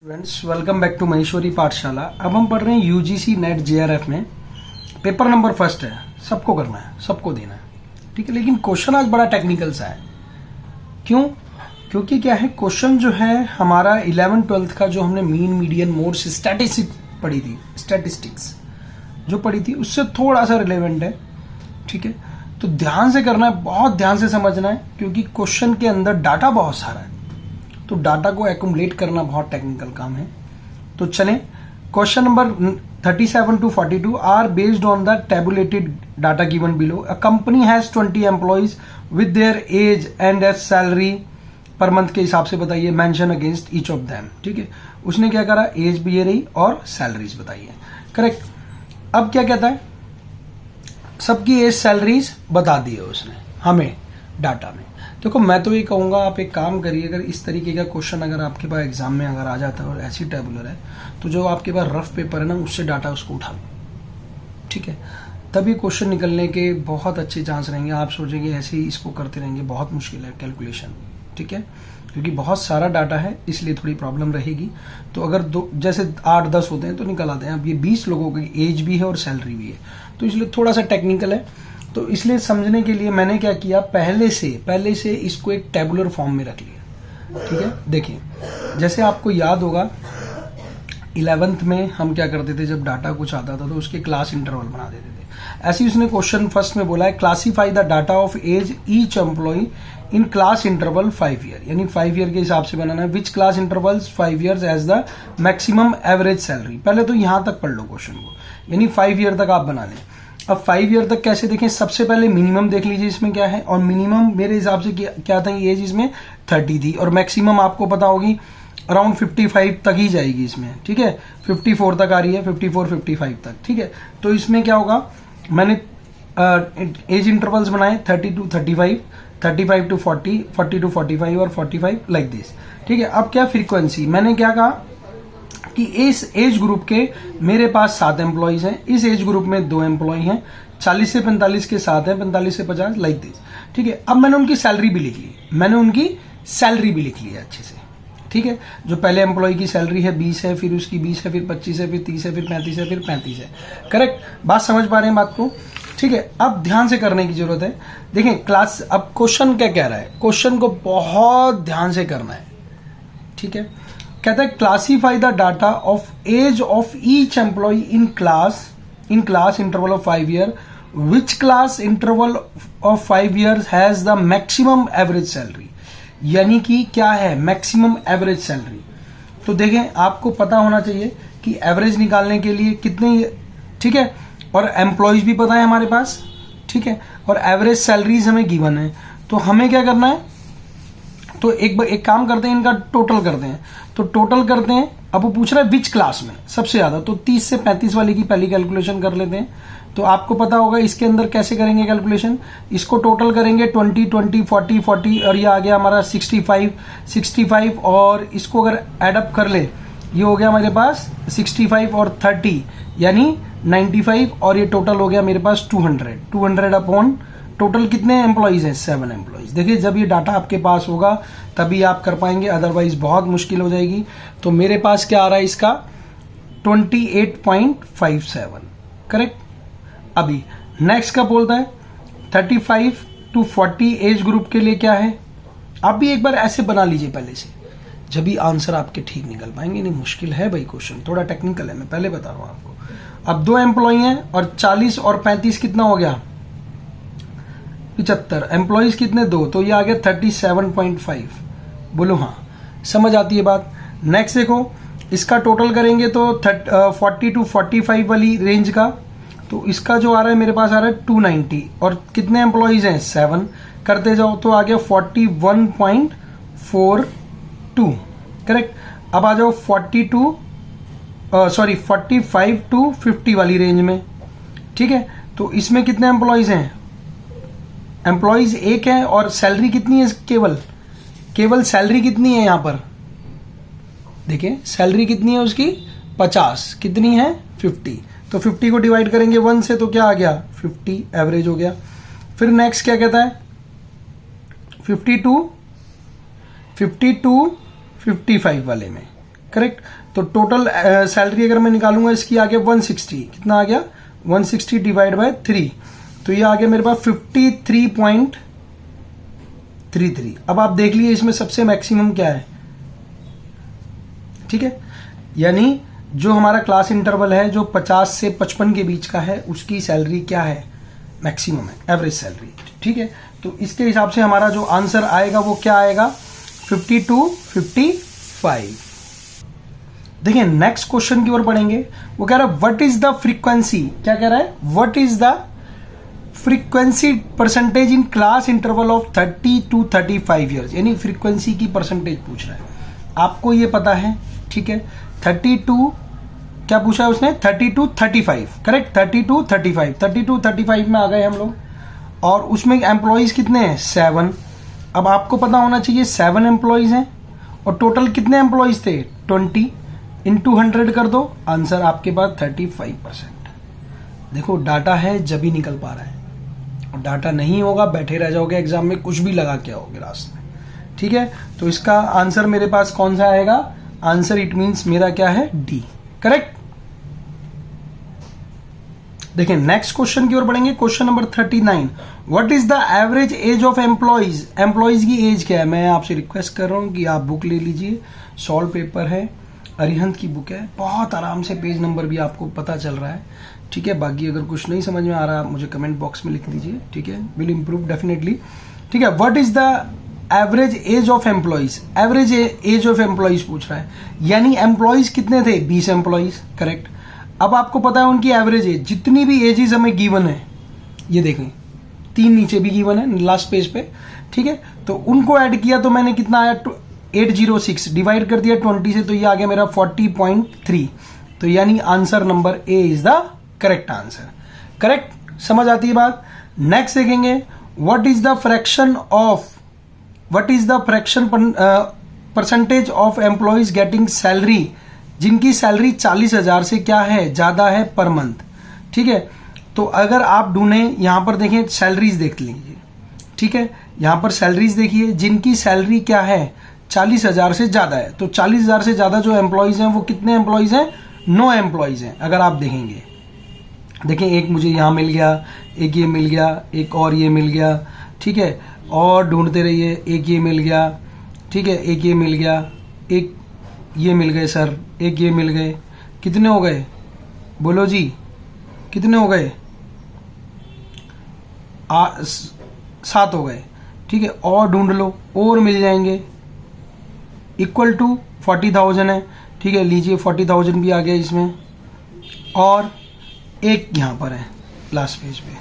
Students welcome back to Maheshwari Pathshala. अब हम पढ़ रहे हैं यूजीसी नेट जेआरएफ में पेपर नंबर फर्स्ट है। सबको करना है, सबको देना है, ठीक है। लेकिन क्वेश्चन आज बड़ा टेक्निकल सा है। क्यों? क्योंकि क्या है, क्वेश्चन जो है हमारा 11th-12th का जो हमने मीन मीडियन मोड्स स्टैटिस्टिक्स जो पढ़ी थी उससे थोड़ा सा रिलेवेंट है, ठीक है। तो ध्यान से करना है, बहुत ध्यान से समझना है, क्योंकि क्वेश्चन के अंदर डाटा बहुत सारा है, तो डाटा को एक्युमुलेट करना बहुत टेक्निकल काम है। तो चलें, question number 37 to 42 are based on the tabulated data given below. A company has 20 employees with their age and age salary per month के हिसाब से बताइए, mention against each of them, ठीक है। उसने क्या करा, एज भी ये रही और सैलरीज बताइए, करेक्ट। अब क्या कहता है, सबकी एज सैलरीज बता दी है उसने हमें डाटा में। देखो मैं तो ये कहूंगा, आप एक काम करिए, अगर इस तरीके का क्वेश्चन अगर आपके पास एग्जाम में अगर आ जाता है और ऐसी टेबुलर है, तो जो आपके पास रफ पेपर है ना, उससे डाटा उसको उठा लो, ठीक है। तभी क्वेश्चन निकलने के बहुत अच्छे चांस रहेंगे। आप सोचेंगे ऐसे ही इसको करते रहेंगे, बहुत मुश्किल है कैलकुलेशन, ठीक है, क्योंकि बहुत सारा डाटा है, इसलिए थोड़ी प्रॉब्लम रहेगी। तो अगर जैसे 8-10 होते हैं तो निकल आते हैं। अब ये 20 लोगों की एज भी है और सैलरी भी है, तो इसलिए थोड़ा सा टेक्निकल है। तो इसलिए समझने के लिए मैंने क्या किया, पहले से इसको एक टेबुलर फॉर्म में रख लिया, ठीक है। देखिए, जैसे आपको याद होगा 11th में हम क्या करते थे, जब डाटा कुछ आता था तो उसके क्लास इंटरवल बना देते थे। ऐसे ही उसने क्वेश्चन फर्स्ट में बोला है, classify the data of age each employee in class interval 5 year, यानी 5 ईयर के हिसाब से बनाना है। Which class intervals 5 years as the maximum average salary. पहले तो यहां तक पढ़ लो क्वेश्चन को, यानी 5 ईयर तक आप बना लें। अब 5 ईयर तक कैसे देखें, सबसे पहले मिनिमम देख लीजिए इसमें क्या है, और मिनिमम मेरे हिसाब से क्या था, एज इसमें 30 थी, और मैक्सिमम आपको पता होगी अराउंड 55 तक ही जाएगी इसमें, ठीक है। 54 तक आ रही है, 54-55 तक, ठीक है। तो इसमें क्या होगा, मैंने एज इंटरवल्स बनाए 30 to 35, 35 to 40, 40 to 45 और 45 लाइक दिस, ठीक है। अब क्या फ्रीक्वेंसी, मैंने क्या कहा कि इस एज ग्रुप के मेरे पास 7 एम्प्लॉइज हैं, इस एज ग्रुप में 2 एम्प्लॉय हैं, 40 से 45 के 7 हैं, 45 से 50 लाइक दिस, ठीक है। अब मैंने उनकी सैलरी भी लिख ली, है अच्छे से, ठीक है। जो पहले एम्प्लॉय की सैलरी है 20 है, फिर उसकी 20 है, फिर 25 है, फिर 30 है, फिर 35 है, फिर 35 है, करेक्ट। बात समझ पा रहे हैं बात को, ठीक है। अब ध्यान से करने की जरूरत है। देखें क्लास, अब क्वेश्चन क्या कह रहा है, क्वेश्चन को बहुत ध्यान से करना है, ठीक है। कहता है classify the data of age of each employee in class interval of 5 year, which class interval of 5 years has the maximum average salary. यानी कि क्या है, मैक्सिमम एवरेज सैलरी। तो देखें, आपको पता होना चाहिए कि एवरेज निकालने के लिए कितने, ठीक है, और एम्प्लॉयज भी पता है हमारे पास, ठीक है, और एवरेज सैलरीज हमें गिवन है। तो हमें क्या करना है, तो एक काम करते हैं, इनका टोटल करते हैं। तो टोटल करते हैं, अब वो पूछ रहा है विच क्लास में सबसे ज्यादा, तो 30 से 35 वाले की पहली कैलकुलेशन कर लेते हैं। तो आपको पता होगा इसके अंदर कैसे करेंगे कैलकुलेशन, इसको टोटल करेंगे 20, 20, 40, 40, और ये आ गया हमारा 65, और इसको अगर एडअप कर ले, ये हो गया हमारे पास 65 और 30 यानी 95, और ये टोटल हो गया मेरे पास 200 अपॉन टोटल कितने एम्प्लॉइज हैं, 7 एम्प्लॉइज। देखिए, जब ये डाटा आपके पास होगा तभी आप कर पाएंगे, अदरवाइज बहुत मुश्किल हो जाएगी। तो मेरे पास क्या आ रहा है इसका 28.57, करेक्ट। अभी नेक्स्ट का बोलता है 35 to 40 एज ग्रुप के लिए क्या है। आप भी एक बार ऐसे बना लीजिए पहले से, जब भी आंसर आपके ठीक निकल पाएंगे। नहीं, मुश्किल है भाई, क्वेश्चन थोड़ा टेक्निकल है, मैं पहले बता रहा हूं आपको। अब 2 एम्प्लॉय हैं, और 40 और 35 कितना हो गया, 75, एम्प्लॉइज कितने 2, तो ये आ गया 37.5। बोलो हाँ, समझ आती है बात। नेक्स्ट देखो, इसका टोटल करेंगे तो 40 to 45 वाली रेंज का, तो इसका जो आ रहा है मेरे पास आ रहा है 290, और कितने एम्प्लॉइज हैं 7, करते जाओ तो आ गया 41.42, करेक्ट। अब आ जाओ 45 to 50 वाली रेंज में, ठीक है। तो इसमें कितने एम्प्लॉइज हैं, एम्प्लॉइज 1 है, और सैलरी कितनी है, केवल सैलरी कितनी है, यहां पर देखिए सैलरी कितनी है उसकी 50, कितनी है 50, तो 50 को डिवाइड करेंगे 1 से, तो क्या आ गया 50 एवरेज हो गया। फिर नेक्स्ट क्या कहता है 52 55 वाले में, करेक्ट। तो टोटल सैलरी अगर मैं निकालूंगा इसकी आ गया 160, कितना आ गया 160 डिवाइड बाय 3, तो ये आ गया मेरे पास 53.33। अब आप देख लीजिए इसमें सबसे मैक्सिमम क्या है, ठीक है, यानी जो हमारा क्लास इंटरवल है जो 50 से 55 के बीच का है उसकी सैलरी क्या है, मैक्सिमम है, एवरेज सैलरी, ठीक है। तो इसके हिसाब से हमारा जो आंसर आएगा वो क्या आएगा 5255। देखिए नेक्स्ट क्वेश्चन की ओर पढ़ेंगे। वो कह रहा है व्हाट इज द फ्रीक्वेंसी, क्या कह रहा है, what is the frequency percentage in class interval of 30 to 35 years, यानी फ्रीक्वेंसी की परसेंटेज पूछ रहा है। आपको ये पता है, ठीक है, 32 क्या पूछा है उसने, 30 to 35, करेक्ट, 30 to 35, 30 to 35 में आ गए हम लोग, और उसमें एम्प्लॉयज कितने हैं 7। अब आपको पता होना चाहिए 7 एम्प्लॉयज हैं और टोटल कितने एम्प्लॉयज थे 20, इंटू 100 कर दो, आंसर आपके पास 35%। देखो डाटा है जब ही निकल पा रहा है, और डाटा नहीं होगा बैठे रह जाओगे एग्जाम में, कुछ भी लगा के आओगे रास्ते में, ठीक है। तो इसका आंसर मेरे पास कौन सा आएगा, आंसर इट मींस मेरा क्या है डी, करेक्ट। देखिए नेक्स्ट क्वेश्चन की ओर बढ़ेंगे। Question number 39, what is the average age of employees, employees की एज क्या है। मैं आपसे रिक्वेस्ट कर रहा हूं कि आप बुक ले लीजिए, सॉल्व पेपर है, अरिहंत की बुक है, बहुत आराम से पेज नंबर भी आपको पता चल रहा है, ठीक है। बाकी अगर कुछ नहीं समझ में आ रहा मुझे कमेंट बॉक्स में लिख दीजिए, ठीक है, विल इम्प्रूव डेफिनेटली, ठीक है। What is the average age of employees, average age of employees पूछ रहा है, यानी एम्प्लॉयज कितने थे 20 एम्प्लॉयज, करेक्ट। अब आपको पता है उनकी एवरेज एज, जितनी भी एजेस हमें गिवन है, ये देखें 3 नीचे भी गिवन है लास्ट पेज पे, ठीक है। तो उनको ऐड किया तो मैंने कितना आया 806, डिवाइड कर दिया 20 से, तो ये आ गया मेरा 40.3। तो यानी answer number A is the correct answer, correct. समझ आती है बात। नेक्स्ट देखेंगे, what is the fraction of, what is the fraction percentage of employees getting salary, जिनकी सैलरी 40,000 से क्या है ज्यादा है पर मंथ, ठीक है। तो अगर आप ढूंढे, यहां पर देखें सैलरीज देख लीजिए, ठीक है, यहां पर सैलरीज देखिए जिनकी सैलरी क्या है 40,000 से ज्यादा है। तो 40,000 से ज्यादा जो एम्प्लॉयज हैं वो कितने एम्प्लॉयज हैं, 9 एम्प्लॉयज हैं। अगर आप देखेंगे, देखें एक मुझे यहां मिल गया, एक ये मिल गया, एक और ये मिल गया, ठीक है, और ढूंढते रहिए, एक ये मिल गया, ठीक है, एक ये मिल गया, एक ये मिल गए सर, एक ये मिल गए, कितने हो गए बोलो जी, कितने हो गए 7 हो गए, ठीक है, और ढूंढ लो और मिल जाएंगे, इक्वल टू 40,000 है, ठीक है, लीजिए 40,000 भी आ गया इसमें, और एक यहां पर है लास्ट पेज पे,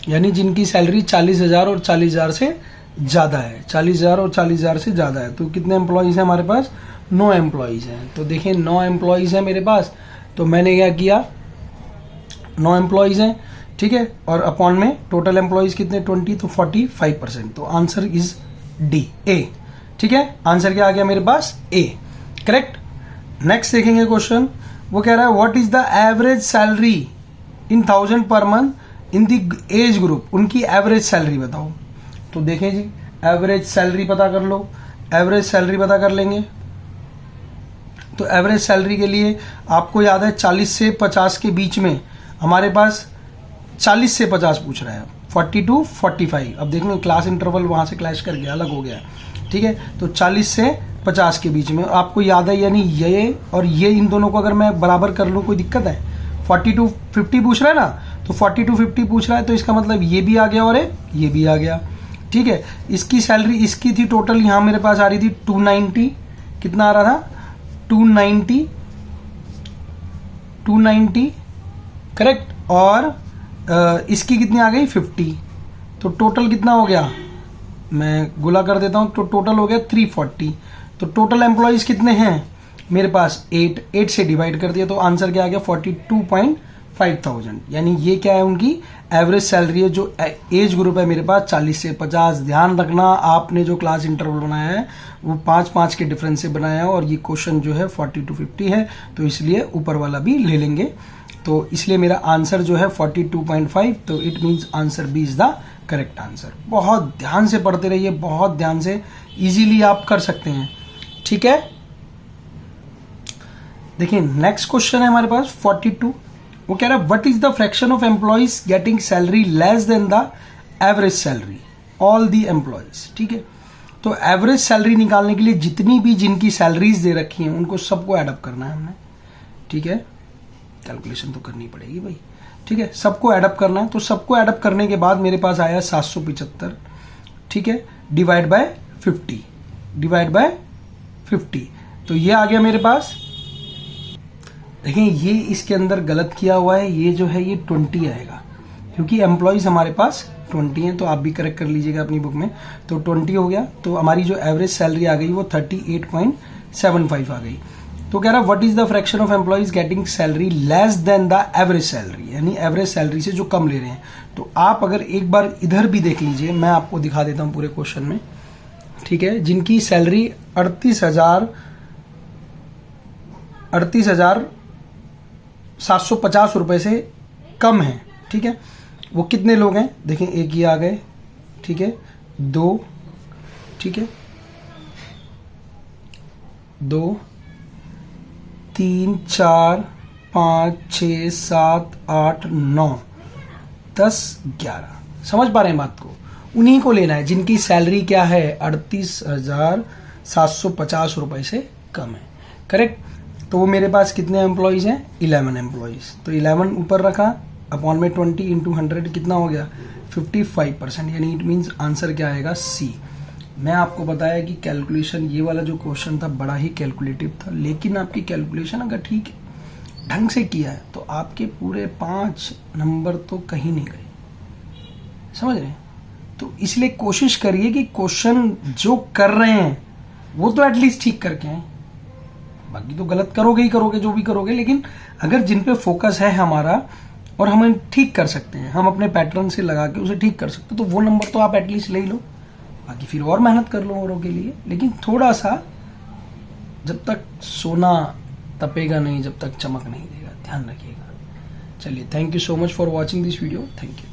यानी जिनकी सैलरी 40,000 और 40,000 से ज्यादा है, 40,000 और 40,000 से ज्यादा है। तो कितने एम्प्लॉयज हैं हमारे पास, 9 एम्प्लॉयज हैं। तो देखिए 9 एम्प्लॉयज हैं मेरे पास, तो मैंने क्या किया 9 एम्प्लॉयज हैं, ठीक है, और अपॉन में टोटल एम्प्लॉयज कितने 20, तो 45%। तो आंसर इज डी, ए, ठीक है। आंसर क्या आ गया मेरे पास ए, करेक्ट। नेक्स्ट देखेंगे क्वेश्चन, वो कह रहा है what is the average salary in 1000 per month in the age group, उनकी एवरेज सैलरी बताओ। तो देखें जी, एवरेज सैलरी पता कर लो, एवरेज सैलरी पता कर लेंगे। तो एवरेज सैलरी के लिए आपको याद है 40 से 50 के बीच में हमारे पास 40 से 50 पूछ रहा है, 40 to 45। अब देखेंगे क्लास इंटरवल वहां से क्लैश कर गया, अलग हो गया, ठीक है। तो 40 से 50 के बीच में आपको याद है, यानी ये और ये, इन दोनों को अगर मैं बराबर कर लूँ कोई दिक्कत है। 40 to 50 पूछ रहा है ना, तो 40 to 50 पूछ रहा है, तो इसका मतलब ये भी आ गया और ये भी आ गया, ठीक है। इसकी सैलरी इसकी थी टोटल, यहां मेरे पास आ रही थी 290, कितना आ रहा था 290, करेक्ट, और इसकी कितनी आ गई 50। तो टोटल कितना हो गया, मैं गुला कर देता हूं, तो टोटल हो गया 340। तो टोटल एम्प्लॉयज कितने हैं मेरे पास 8 से डिवाइड कर दिया, तो आंसर क्या आ गया 42,500। यानी ये क्या है उनकी एवरेज सैलरी है। जो एज ग्रुप है मेरे पास 40 से 50, ध्यान रखना आपने जो क्लास इंटरवल बनाया है वो 5-5 के डिफरेंस से बनाया है, और ये क्वेश्चन जो है 40 to 50 है, तो इसलिए ऊपर वाला भी ले लेंगे। तो इसलिए मेरा आंसर जो है 42.5, तो it means answer B is the correct answer. बहुत ध्यान से पढ़ते रहिए, बहुत ध्यान से, इजीली आप कर सकते हैं, ठीक है। देखिए नेक्स्ट क्वेश्चन है हमारे पास 42। वो कह रहा है what is the fraction of employees getting salary less than the average salary all the employees. ठीक है, तो एवरेज सैलरी निकालने के लिए जितनी भी जिनकी सैलरीज दे रखी हैं उनको सबको एडअप करना है हमने। ठीक है, कैलकुलेशन तो करनी पड़ेगी भाई। ठीक है, सबको एडअप करना है। तो सबको एडअप करने के बाद मेरे पास आया 775। ठीक है, डिवाइड बाय 50। तो ये आ गया मेरे पास। देखिए ये इसके अंदर गलत किया हुआ है, ये जो है ये 20 आएगा क्योंकि एम्प्लॉइज हमारे पास 20 हैं। तो आप भी करेक्ट कर लीजिएगा अपनी बुक में। तो 20 हो गया, तो हमारी जो एवरेज सैलरी आ गई वो 38.75 आ गई। तो कह रहा what is the fraction of employees getting salary less than the average salary, यानी एवरेज सैलरी से जो कम ले रहे हैं। तो आप अगर एक बार इधर भी देख लीजिए, मैं आपको दिखा देता हूं पूरे क्वेश्चन में। ठीक है, जिनकी सैलरी 38,750 रुपए से कम है। ठीक है, वो कितने लोग हैं? देखें एक ही आ गए। ठीक है, 2, ठीक है, 2, 3, 4, 5, 6, 7, 8, 9, 10, 11। समझ पा रहे हैं बात को? उन्हीं को लेना है जिनकी सैलरी क्या है 38,750 रुपए से कम है। करेक्ट। तो वो मेरे पास कितने एम्प्लॉइज हैं? 11 एम्प्लॉइज। तो 11 ऊपर रखा, अपॉन में 20 इंटू 100 कितना हो गया? 55%। यानी इट मीन्स आंसर क्या आएगा? सी। मैं आपको बताया कि कैलकुलेशन, ये वाला जो क्वेश्चन था बड़ा ही कैलकुलेटिव था, लेकिन आपकी कैलकुलेशन अगर ठीक ढंग से किया है तो आपके पूरे 5 नंबर तो कहीं नहीं गए। समझ रहे हैं? तो इसलिए कोशिश करिए कि क्वेश्चन जो कर रहे हैं वो तो एटलीस्ट ठीक करके आए। बाकी तो गलत करोगे ही करोगे जो भी करोगे, लेकिन अगर जिन पे फोकस है हमारा और हम ठीक कर सकते हैं, हम अपने पैटर्न से लगा के उसे ठीक कर सकते हैं, तो वो नंबर तो आप एटलीस्ट ले लो। बाकी फिर और मेहनत कर लो औरों के लिए, लेकिन थोड़ा सा, जब तक सोना तपेगा नहीं, जब तक चमक नहीं देगा, ध्यान रखिएगा। चलिए, thank you so much for watching this video. Thank you.